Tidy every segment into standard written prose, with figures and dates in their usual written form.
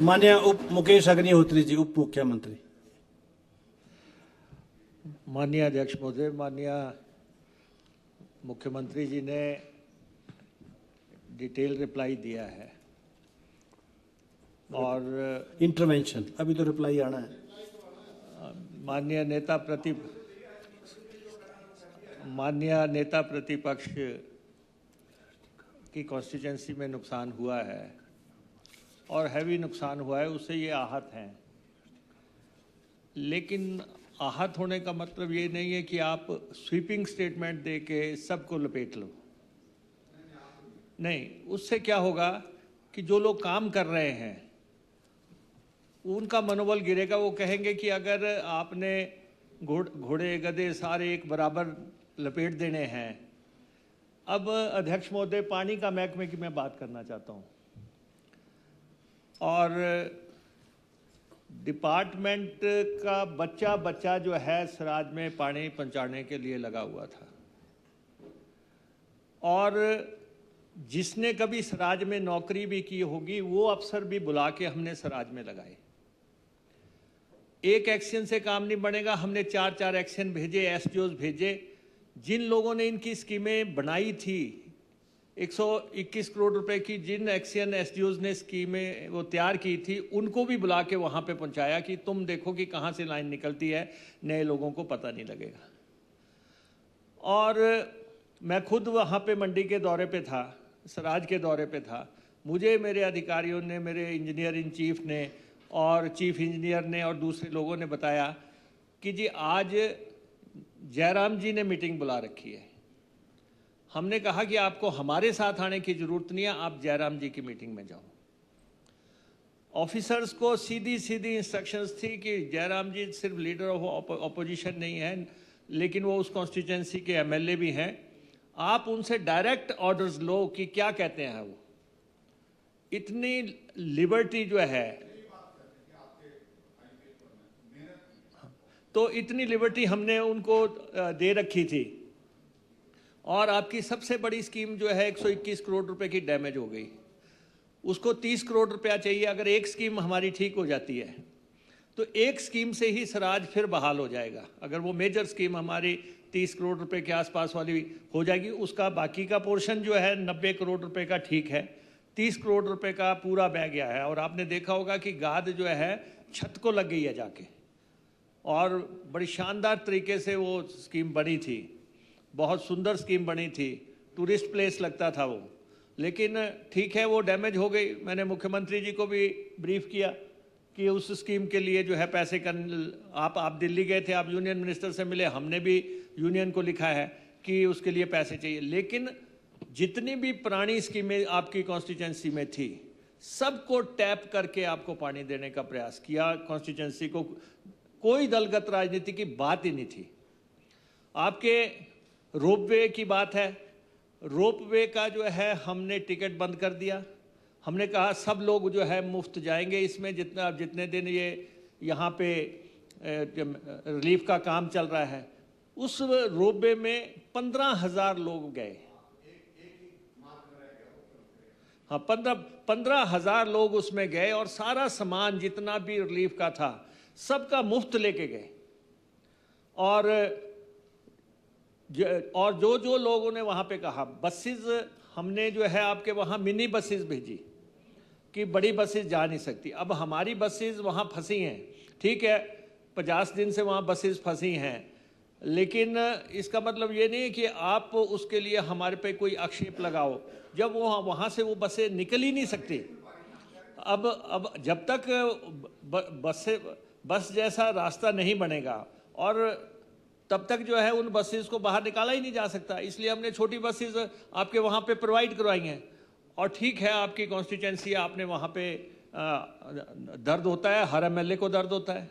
माननीय उप मुकेश अग्निहोत्री जी, उप मुख्यमंत्री। माननीय अध्यक्ष महोदय, माननीय मुख्यमंत्री जी ने डिटेल रिप्लाई दिया है और इंटरवेंशन अभी तो रिप्लाई आना है। माननीय नेता प्रतिपक्ष की कॉन्स्टिट्यूंसी में नुकसान हुआ है और हैवी नुकसान हुआ है, उससे ये आहत हैं। लेकिन आहत होने का मतलब ये नहीं है कि आप स्वीपिंग स्टेटमेंट दे के सबको लपेट लो। नहीं, उससे क्या होगा कि जो लोग काम कर रहे हैं उनका मनोबल गिरेगा। वो कहेंगे कि अगर आपने घोड़े गधे सारे एक बराबर लपेट देने हैं। अब अध्यक्ष महोदय, पानी का महकमे की मैं बात करना चाहता हूँ और डिपार्टमेंट का बच्चा जो है सराज में पानी पहुंचाने के लिए लगा हुआ था और जिसने कभी सराज में नौकरी भी की होगी वो अफसर भी बुला के हमने सराज में लगाए। एक एक्शन से काम नहीं बनेगा, हमने 4 एक्शन भेजे, एसडीओज भेजे। जिन लोगों ने इनकी स्कीमें बनाई थी, 121 करोड़ रुपए की जिन एक्शन एसडीओज ने स्कीमें वो तैयार की थी, उनको भी बुला के वहाँ पे पहुँचाया कि तुम देखो कि कहाँ से लाइन निकलती है, नए लोगों को पता नहीं लगेगा। और मैं खुद वहाँ पे मंडी के दौरे पे था, सराज के दौरे पे था। मुझे मेरे अधिकारियों ने, मेरे इंजीनियर इन चीफ ने और चीफ इंजीनियर ने और दूसरे लोगों ने बताया कि जी आज जयराम जी ने मीटिंग बुला रखी है। हमने कहा कि आपको हमारे साथ आने की ज़रूरत नहीं है, आप जयराम जी की मीटिंग में जाओ। ऑफिसर्स को सीधी इंस्ट्रक्शंस थी कि जयराम जी सिर्फ लीडर ऑफ ऑपोजिशन नहीं है, लेकिन वो उस कॉन्स्टिट्यूंसी के एमएलए भी हैं। आप उनसे डायरेक्ट ऑर्डर्स लो कि क्या कहते हैं वो। इतनी लिबर्टी जो है, तो इतनी लिबर्टी हमने उनको दे रखी थी। और आपकी सबसे बड़ी स्कीम जो है 121 करोड़ रुपए की डैमेज हो गई, उसको 30 करोड़ रुपया चाहिए। अगर एक स्कीम हमारी ठीक हो जाती है तो एक स्कीम से ही सराज फिर बहाल हो जाएगा। अगर वो मेजर स्कीम हमारी 30 करोड़ रुपए के आसपास वाली हो जाएगी, उसका बाकी का पोर्शन जो है 90 करोड़ रुपए का ठीक है, 30 करोड़ रुपए का पूरा बह गया है। और आपने देखा होगा कि गाद जो है छत को लग गई है जाके, और बड़ी शानदार तरीके से वो स्कीम बनी थी, बहुत सुंदर स्कीम बनी थी, टूरिस्ट प्लेस लगता था वो। लेकिन ठीक है, वो डैमेज हो गई। मैंने मुख्यमंत्री जी को भी ब्रीफ किया कि उस स्कीम के लिए जो है पैसे का, आप दिल्ली गए थे, आप यूनियन मिनिस्टर से मिले, हमने भी यूनियन को लिखा है कि उसके लिए पैसे चाहिए। लेकिन जितनी भी पुरानी स्कीमें आपकी कॉन्स्टिट्यूंसी में थी, सबको टैप करके आपको पानी देने का प्रयास किया। कॉन्स्टिट्यूंसी को कोई दलगत राजनीति की बात ही नहीं थी। आपके रोपवे की बात है, रोपवे का जो है हमने टिकट बंद कर दिया। हमने कहा सब लोग जो है मुफ्त जाएंगे इसमें, जितने दिन ये यहाँ पे रिलीफ का काम चल रहा है। उस रोपवे में 15,000 लोग गए। हाँ, 15,000 लोग उसमें गए और सारा सामान जितना भी रिलीफ का था सबका मुफ्त लेके गए। और जो लोगों ने वहाँ पे कहा, बसेस हमने जो है आपके वहाँ मिनी बसेस भेजी कि बड़ी बसेस जा नहीं सकती। अब हमारी बसेस वहाँ फंसी हैं, ठीक है, 50 दिन से वहाँ बसेस फंसी हैं, लेकिन इसका मतलब ये नहीं है कि आप उसके लिए हमारे पे कोई आक्षेप लगाओ। जब वो वहाँ से वो बसें निकल ही नहीं सकती। अब जब तक बस जैसा रास्ता नहीं बनेगा और तब तक जो है उन बसेस को बाहर निकाला ही नहीं जा सकता। इसलिए हमने छोटी बसेस आपके वहाँ पे प्रोवाइड करवाई हैं। और ठीक है, आपकी कॉन्स्टिट्यूंसी, आपने वहाँ पे दर्द होता है, हर एमएलए को दर्द होता है,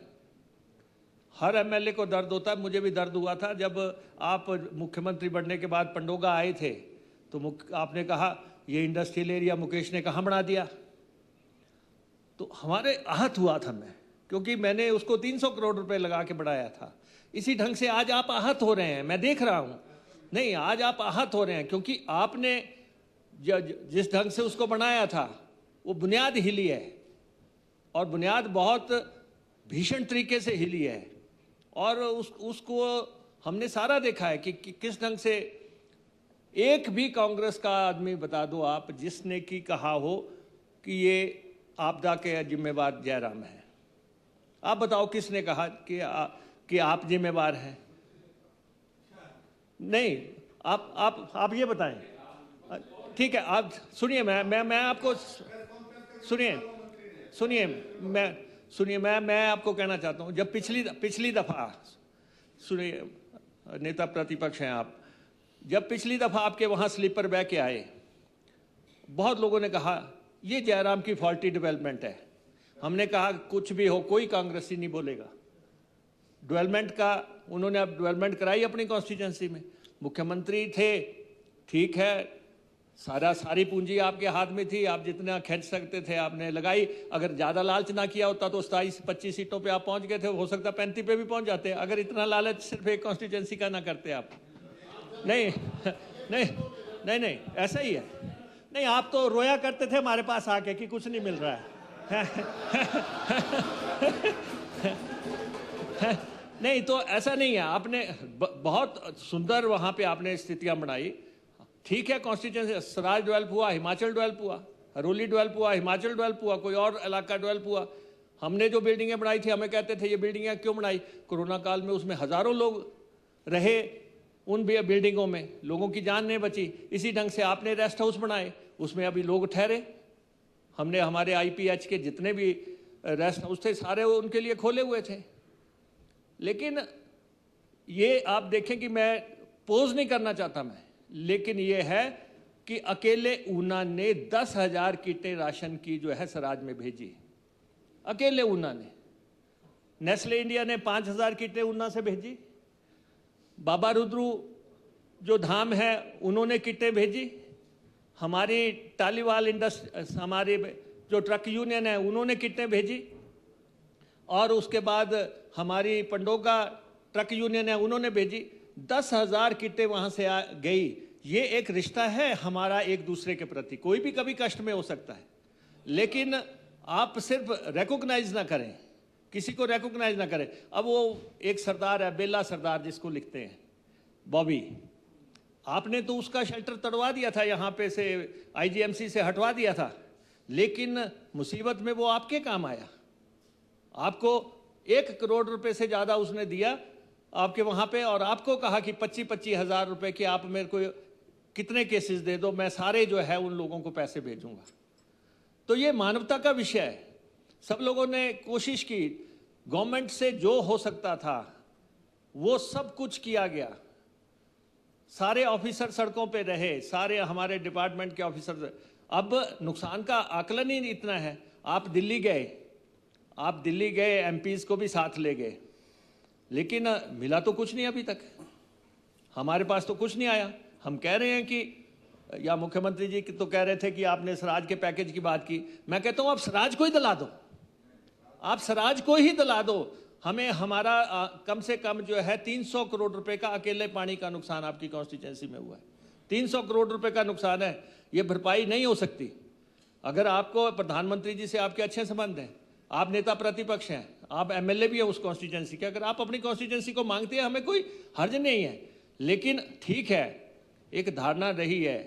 हर एमएलए को दर्द होता है। मुझे भी दर्द हुआ था जब आप मुख्यमंत्री बनने के बाद पंडोगा आए थे, तो आपने कहा ये इंडस्ट्रियल एरिया मुकेश ने कहाँ बना दिया। तो हमारे आहत हुआ था मैं, क्योंकि मैंने उसको 300 करोड़ रुपए लगा के बढ़ाया था। इसी ढंग से आज आप आहत हो रहे हैं, मैं देख रहा हूं। नहीं, आज आप आहत हो रहे हैं क्योंकि आपने जिस ढंग से उसको बनाया था वो बुनियाद हिली है। और बुनियाद बहुत भीषण तरीके से हिली है। और उसको हमने सारा देखा है कि किस ढंग से एक भी कांग्रेस का आदमी बता दो आप जिसने की कहा हो कि ये आपदा के जिम्मेवार जयराम है। आप बताओ किसने कहा कि आप जिम्मेवार हैं? नहीं, आप ये बताएं। ठीक है, आप सुनिए, मैं आपको सुनिए मैं आपको कहना चाहता हूं, जब पिछली दफा सुनिए, नेता प्रतिपक्ष हैं आप, जब पिछली दफा आपके वहां स्लीपर बैग के आए, बहुत लोगों ने कहा ये जयराम की फॉल्टी डेवलपमेंट है। हमने कहा कुछ भी हो, कोई कांग्रेसी नहीं बोलेगा। डेवलपमेंट का उन्होंने अब डेवलपमेंट कराई अपनी कॉन्स्टिट्यूंसी में, मुख्यमंत्री थे, ठीक है, सारी पूंजी आपके हाथ में थी, आप जितना खींच सकते थे आपने लगाई। अगर ज़्यादा लालच ना किया होता तो 27-25 सीटों पे आप पहुंच गए थे, हो सकता 35 पे भी पहुंच जाते। अगर इतना लालच सिर्फ एक कॉन्स्टिट्यूंसी का ना करते आप। नहीं नहीं नहीं नहीं, ऐसा ही है। नहीं, आप तो रोया करते थे हमारे पास आके कि कुछ नहीं मिल रहा है। नहीं, तो ऐसा नहीं है। आपने बहुत सुंदर वहां पे आपने स्थितियां बनाई। ठीक है, कॉन्स्टिट्यूंसी सराज डेवलप हुआ, हिमाचल डेवलप हुआ, हरोली डेवलप हुआ, हिमाचल डेवलप हुआ, कोई और इलाका डेवलप हुआ। हमने जो बिल्डिंगें बनाई थी, हमें कहते थे ये बिल्डिंगें क्यों बनाई? कोरोना काल में उसमें हजारों लोग रहे, उन बिल्डिंगों में लोगों की जान नहीं बची। इसी ढंग से आपने रेस्ट हाउस बनाए, उसमें अभी लोग ठहरे। हमने हमारे IPH के जितने भी रेस्ट हाउस थे सारे उनके लिए खोले हुए थे। लेकिन ये आप देखें कि मैं पोज नहीं करना चाहता मैं, लेकिन ये है कि अकेले ऊना ने 10,000 किटें राशन की जो है सराज में भेजी, अकेले ऊना ने। नेस्ले इंडिया ने 5,000 किटें ऊना से भेजी। बाबा रुद्रू जो धाम है उन्होंने किटें भेजी। हमारी टालीवाल इंडस्ट्री, हमारे जो ट्रक यूनियन है उन्होंने किटें भेजी। और उसके बाद हमारी पंडोगा ट्रक यूनियन है उन्होंने भेजी। 10,000 किटें वहां से गई। ये एक रिश्ता है हमारा एक दूसरे के प्रति। कोई भी कभी कष्ट में हो सकता है, लेकिन आप सिर्फ रिकॉग्नाइज ना करें, किसी को रिकॉग्नाइज ना करें। अब वो एक सरदार है, बेला सरदार जिसको लिखते हैं, बॉबी, आपने तो उसका शेल्टर तोड़वा दिया था, यहाँ पे से IGMC से हटवा दिया था, लेकिन मुसीबत में वो आपके काम आया। आपको 1 करोड़ रुपए से ज्यादा उसने दिया आपके वहां पे, और आपको कहा कि 25-25 हजार रुपए के आप मेरे को कितने केसेस दे दो, मैं सारे जो है उन लोगों को पैसे भेजूंगा। तो ये मानवता का विषय है। सब लोगों ने कोशिश की, गवर्नमेंट से जो हो सकता था वो सब कुछ किया गया। सारे ऑफिसर सड़कों पे रहे, सारे हमारे डिपार्टमेंट के ऑफिसर। अब नुकसान का आकलन ही इतना है। आप दिल्ली गए, MPs को भी साथ ले गए, लेकिन मिला तो कुछ नहीं अभी तक। हमारे पास तो कुछ नहीं आया। हम कह रहे हैं कि, या मुख्यमंत्री जी तो कह रहे थे कि आपने स्वराज के पैकेज की बात की। मैं कहता हूं आप स्वराज को ही दिला दो, आप स्वराज को ही दिला दो। हमें हमारा कम से कम जो है 300 करोड़ रुपए का अकेले पानी का नुकसान आपकी कॉन्स्टिट्यूंसी में हुआ है। 300 करोड़ रुपए का नुकसान है, ये भरपाई नहीं हो सकती। अगर आपको प्रधानमंत्री जी से आपके अच्छे संबंध हैं, आप नेता प्रतिपक्ष हैं, आप MLA भी हैं उस कॉन्स्टिट्यूंसी के, अगर आप अपनी कॉन्स्टिट्यूंसी को मांगते हैं, हमें कोई हर्ज नहीं है। लेकिन ठीक है, एक धारणा रही है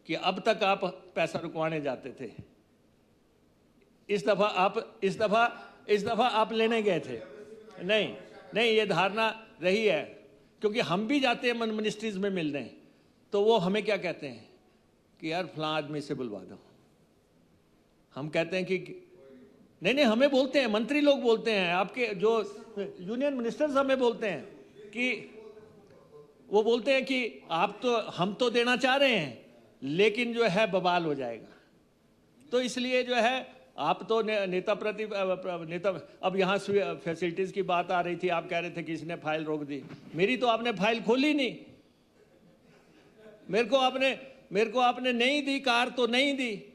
कि अब तक आप पैसा रुकवाने जाते थे, इस दफा आप लेने गए थे। नहीं, ये धारणा रही है, क्योंकि हम भी जाते हैं मिनिस्ट्रीज में मिलने, तो वो हमें क्या कहते हैं कि यार फलां आदमी से बुलवा दो। हम कहते हैं कि नहीं, हमें बोलते हैं, मंत्री लोग बोलते हैं, आपके जो यूनियन मिनिस्टर्स हमें बोलते हैं कि वो बोलते हैं कि हम तो देना चाह रहे हैं, लेकिन जो है बवाल हो जाएगा। तो इसलिए जो है आप तो नेता अब यहाँ फैसिलिटीज की बात आ रही थी, आप कह रहे थे कि इसने फाइल रोक दी। मेरी तो आपने फाइल खोली नहीं, मेरे को आपने नहीं दी, कार तो नहीं दी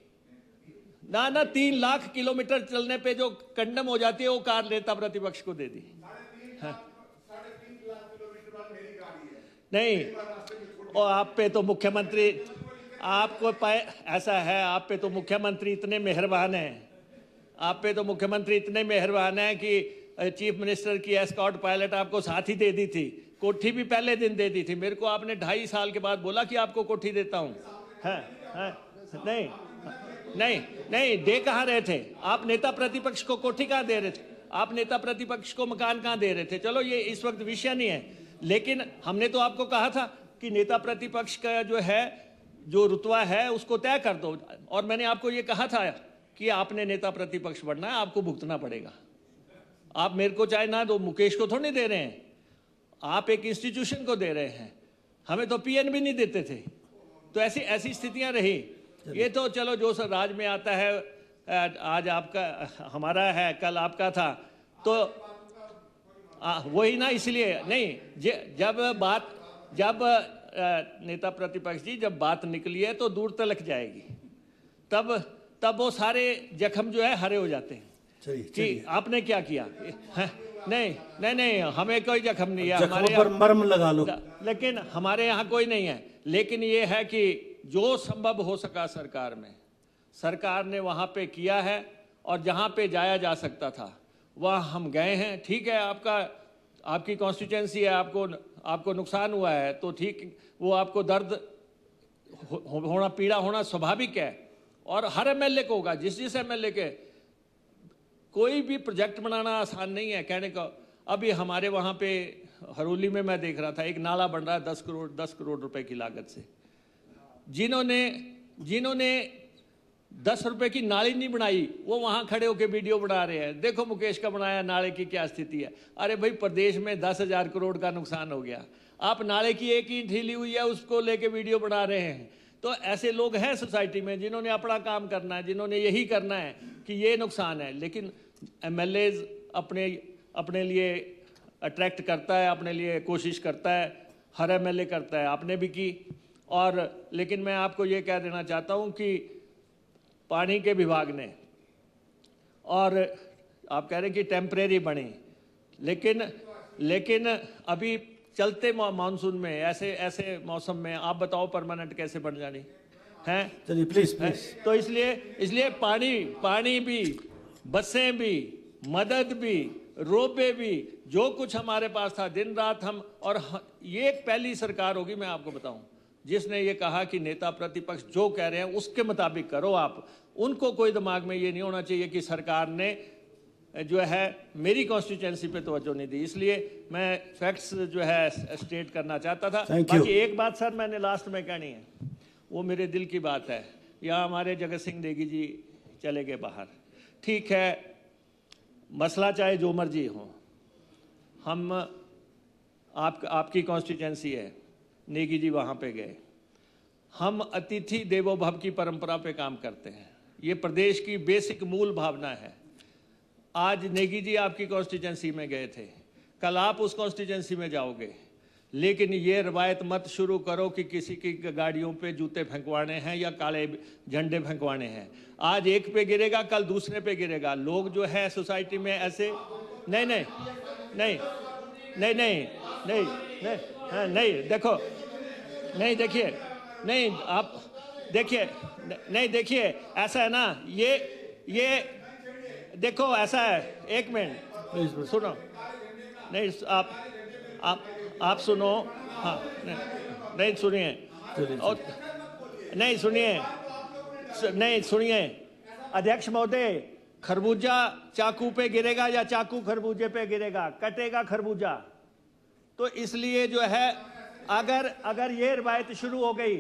ना 3 लाख किलोमीटर चलने पे जो कंडम हो जाती है वो कार नेता प्रतिपक्ष को दे दी। नहीं, और आप पे तो मुख्यमंत्री, आपको ऐसा है, आप पे तो मुख्यमंत्री इतने मेहरबान हैं आप पे तो मुख्यमंत्री इतने मेहरबान हैं कि चीफ मिनिस्टर की एस्कॉर्ट पायलट आपको साथ ही दे दी थी, कोठी भी पहले दिन दे दी थी। मेरे को आपने 2.5 साल के बाद बोला कि आपको कोठी देता हूँ। है नहीं नहीं नहीं, दे कहाँ रहे थे आप? नेता प्रतिपक्ष को कोठी कहाँ दे रहे थे आप? नेता प्रतिपक्ष को मकान कहाँ दे रहे थे? चलो ये इस वक्त विषय नहीं है, लेकिन हमने तो आपको कहा था कि नेता प्रतिपक्ष का जो है, जो रुतबा है उसको तय कर दो। और मैंने आपको ये कहा था कि आपने नेता प्रतिपक्ष बनना है, आपको भुगतना पड़ेगा। आप मेरे को चाहे ना दो, मुकेश को थोड़ी दे रहे हैं, आप एक इंस्टीट्यूशन को दे रहे हैं। हमें तो पीएन भी नहीं देते थे। तो ऐसी ऐसी स्थितियां रही। ये तो चलो जो सर राज में आता है, आज आपका हमारा है, कल आपका था, तो वही ना। इसलिए नहीं, जब नेता प्रतिपक्ष जी जब बात निकली है तो दूर तलक जाएगी, तब वो सारे जख्म जो है हरे हो जाते हैं कि आपने क्या किया। नहीं नहीं नहीं, हमें कोई जख्म नहीं है, हमारे पर मर्म लगा लो। लेकिन हमारे यहाँ कोई नहीं है। लेकिन ये है कि जो संभव हो सका सरकार में, सरकार ने वहाँ पे किया है, और जहाँ पे जाया जा सकता था वहाँ हम गए हैं। ठीक है, आपकी कॉन्स्टिट्यूंसी है, आपको नुकसान हुआ है तो ठीक, वो आपको दर्द होना, पीड़ा होना स्वाभाविक है, और हर एमएलए को होगा। जिस एमएलए के, कोई भी प्रोजेक्ट बनाना आसान नहीं है कहने का। अभी हमारे वहाँ पे हरोली में मैं देख रहा था, एक नाला बन रहा है 10 करोड़ रुपए की लागत से। जिन्होंने 10 रुपए की नाली नहीं बनाई, वो वहाँ खड़े होकर वीडियो बना रहे हैं, देखो मुकेश का बनाया नाले की क्या स्थिति है। अरे भाई, प्रदेश में 10,000 करोड़ का नुकसान हो गया, आप नाले की एक ईंट हिली हुई है उसको लेके वीडियो बना रहे हैं। तो ऐसे लोग हैं सोसाइटी में जिन्होंने अपना काम करना है, जिन्होंने यही करना है कि ये नुकसान है। लेकिन एमएलएज अपने लिए अट्रैक्ट करता है, अपने लिए कोशिश करता है, हर एमएलए करता है, आपने भी की। और लेकिन मैं आपको ये कह देना चाहता हूँ कि पानी के विभाग ने, और आप कह रहे हैं कि टेम्परेरी बनी, लेकिन अभी चलते मानसून में, ऐसे मौसम में आप बताओ परमानेंट कैसे बन जानी है? चलिए प्लीज। तो इसलिए पानी भी, बसें भी, मदद भी, रोपे भी, जो कुछ हमारे पास था, दिन रात हम। और ये एक पहली सरकार होगी, मैं आपको बताऊं, जिसने ये कहा कि नेता प्रतिपक्ष जो कह रहे हैं उसके मुताबिक करो आप। उनको कोई दिमाग में ये नहीं होना चाहिए कि सरकार ने जो है मेरी कॉन्स्टिट्यूंसी पे तवज्जो नहीं दी। इसलिए मैं फैक्ट्स जो है स्टेट करना चाहता था। बाकी एक बात सर मैंने लास्ट में कहनी है, वो मेरे दिल की बात है। यहाँ हमारे जगत सिंह नेगी जी चले गए बाहर, ठीक है, मसला चाहे जो मर्जी हो, हम आपकी कॉन्स्टिट्यूंसी है, नेगी जी वहाँ पे गए। हम अतिथि देवो भव की परंपरा पे काम करते हैं, ये प्रदेश की बेसिक मूल भावना है। आज नेगी जी आपकी कॉन्स्टिट्यूंसी में गए थे, कल आप उस कॉन्स्टिट्यूंसी में जाओगे, लेकिन ये रवायत मत शुरू करो कि किसी की गाड़ियों पे जूते फेंकवाने हैं या काले झंडे फेंकवाने हैं। आज एक पे गिरेगा, कल दूसरे पे गिरेगा। लोग जो है सोसाइटी में ऐसे नहीं नहीं नहीं नहीं नहीं नहीं नहीं हाँ, नहीं देखो, नहीं देखिए, नहीं आप देखिए, नहीं देखिए, ऐसा है ना, ये देखो ऐसा है, एक मिनट सुनो, नहीं आप सुनो, हाँ नहीं सुनिए, और नहीं सुनिए, नहीं सुनिए अध्यक्ष महोदय, खरबूजा चाकू पे गिरेगा या चाकू खरबूजे पे गिरेगा? कटेगा खरबूजा। तो इसलिए जो है, अगर ये रवायत शुरू हो गई,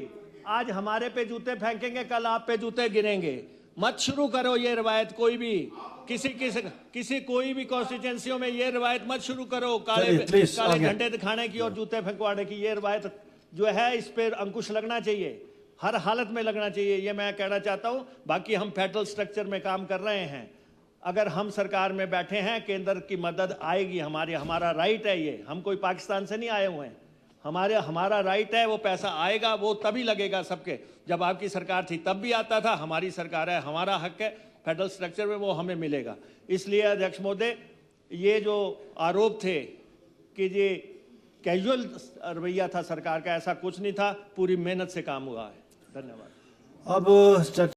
आज हमारे पे जूते फेंकेंगे, कल आप पे जूते गिरेंगे। मत शुरू करो ये रवायत, कोई भी किसी कोई भी कॉन्स्टिट्यूंसियों में ये रवायत मत शुरू करो, काले झंडे दिखाने की और जूते फेंकवाने की। ये रवायत जो है, इस पर अंकुश लगना चाहिए, हर हालत में लगना चाहिए, ये मैं कहना चाहता हूं। बाकी हम फेडरल स्ट्रक्चर में काम कर रहे हैं, अगर हम सरकार में बैठे हैं, केंद्र की मदद आएगी, हमारा राइट है ये, हम कोई पाकिस्तान से नहीं आए हुए हैं, हमारा राइट है, वो पैसा आएगा, वो तभी लगेगा सबके। जब आपकी सरकार थी तब भी आता था, हमारी सरकार है, हमारा हक है फेडरल स्ट्रक्चर में, वो हमें मिलेगा। इसलिए अध्यक्ष महोदय, ये जो आरोप थे कि ये कैजुअल रवैया था सरकार का, ऐसा कुछ नहीं था, पूरी मेहनत से काम हुआ है। धन्यवाद। अब